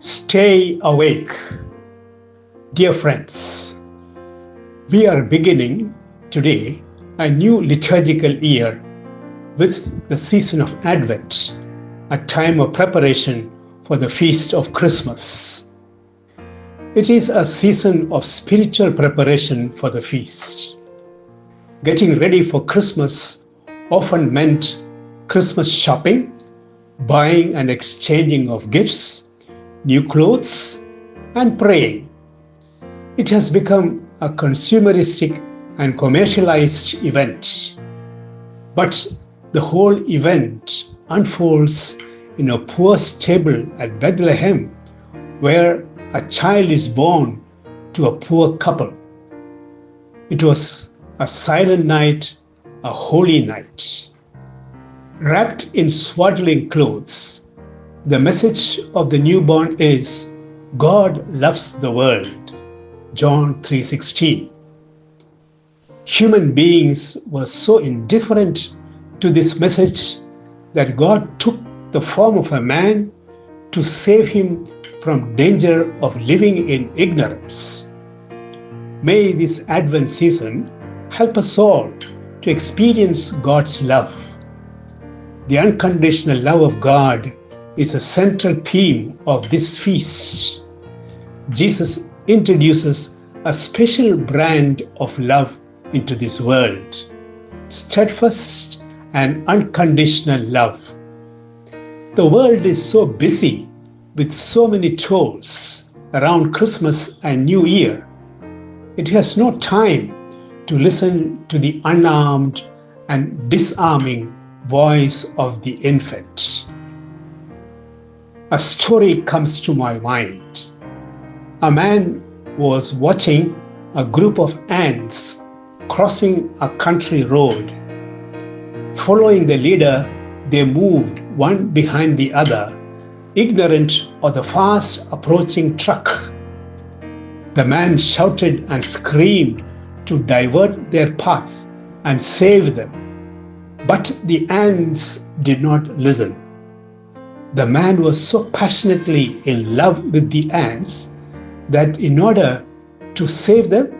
Stay awake. Dear friends, we are beginning today a new liturgical year with the season of Advent, a time of preparation for the feast of Christmas. It is a season of spiritual preparation for the feast. Getting ready for Christmas often meant Christmas shopping, buying and exchanging of gifts, new clothes, and praying. It has become a consumeristic and commercialized event. But the whole event unfolds in a poor stable at Bethlehem, where a child is born to a poor couple. It was a silent night, a holy night. Wrapped in swaddling clothes, the message of the newborn is, God loves the world. John 3:16. Human beings were so indifferent to this message that God took the form of a man to save him from danger of living in ignorance. May this Advent season help us all to experience God's love. The unconditional love of God is a central theme of this feast. Jesus introduces a special brand of love into this world, steadfast and unconditional love. The world is so busy with so many chores around Christmas and New Year. It has no time to listen to the unarmed and disarming voice of the infant. A story comes to my mind. A man was watching a group of ants crossing a country road. Following the leader, they moved one behind the other, ignorant of the fast approaching truck. The man shouted and screamed to divert their path and save them. But the ants did not listen. The man was so passionately in love with the ants that in order to save them,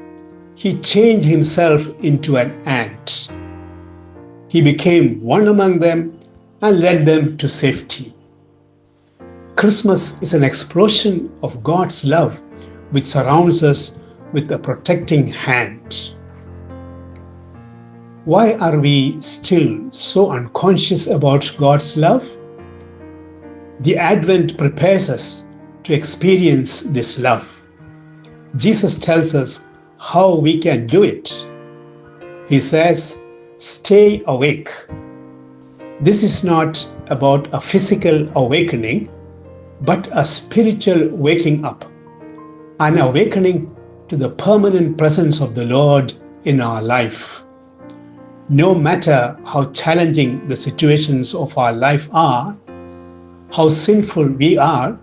he changed himself into an ant. He became one among them and led them to safety. Christmas is an explosion of God's love which surrounds us with a protecting hand. Why are we still so unconscious about God's love? The Advent prepares us to experience this love. Jesus tells us how we can do it. He says, stay awake. This is not about a physical awakening, but a spiritual waking up, an awakening to the permanent presence of the Lord in our life. No matter how challenging the situations of our life are, how sinful we are,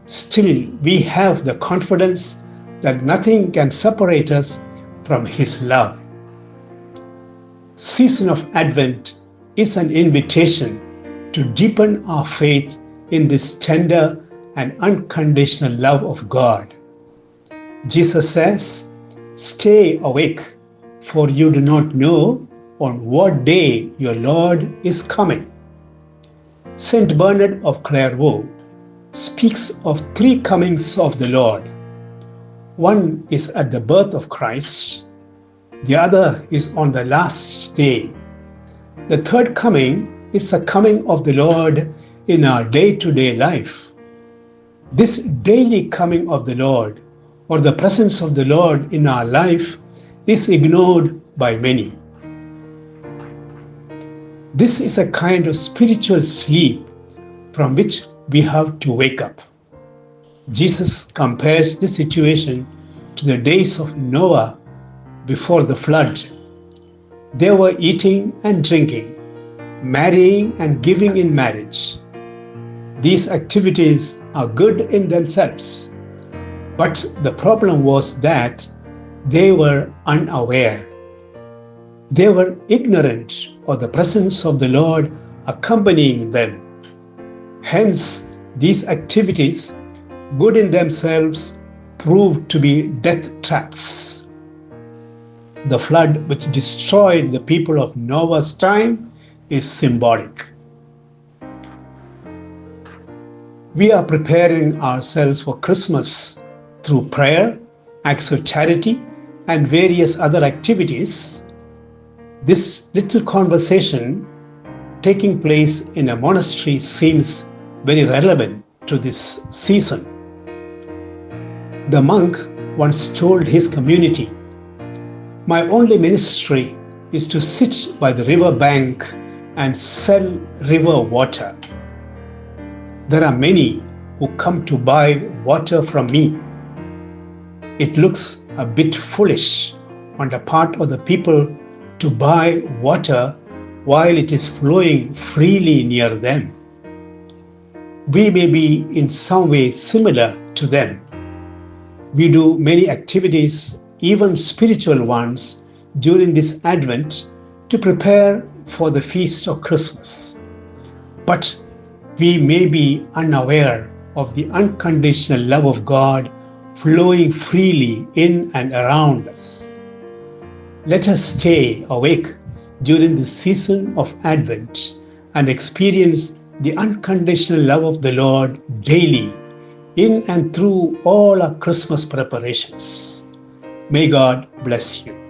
still we have the confidence that nothing can separate us from His love. Season of Advent is an invitation to deepen our faith in this tender and unconditional love of God. Jesus says, stay awake, for you do not know on what day your Lord is coming. Saint Bernard of Clairvaux speaks of three comings of the Lord. One is at the birth of Christ, the other is on the last day. The third coming is the coming of the Lord in our day-to-day life. This daily coming of the Lord, or the presence of the Lord in our life, is ignored by many. This is a kind of spiritual sleep from which we have to wake up. Jesus compares this situation to the days of Noah before the flood. They were eating and drinking, marrying and giving in marriage. These activities are good in themselves, but the problem was that they were unaware. They were ignorant of the presence of the Lord accompanying them. Hence, these activities good in themselves, proved to be death traps. The flood which destroyed the people of Noah's time is symbolic. We are preparing ourselves for Christmas through prayer, acts of charity, and various other activities. This little conversation taking place in a monastery seems very relevant to this season. The monk once told his community, "My only ministry is to sit by the river bank and sell river water. There are many who come to buy water from me. It looks a bit foolish on the part of the people to buy water while it is flowing freely near them." We may be in some way similar to them. We do many activities, even spiritual ones, during this Advent to prepare for the feast of Christmas. But we may be unaware of the unconditional love of God flowing freely in and around us. Let us stay awake during the season of Advent and experience the unconditional love of the Lord daily in and through all our Christmas preparations. May God bless you.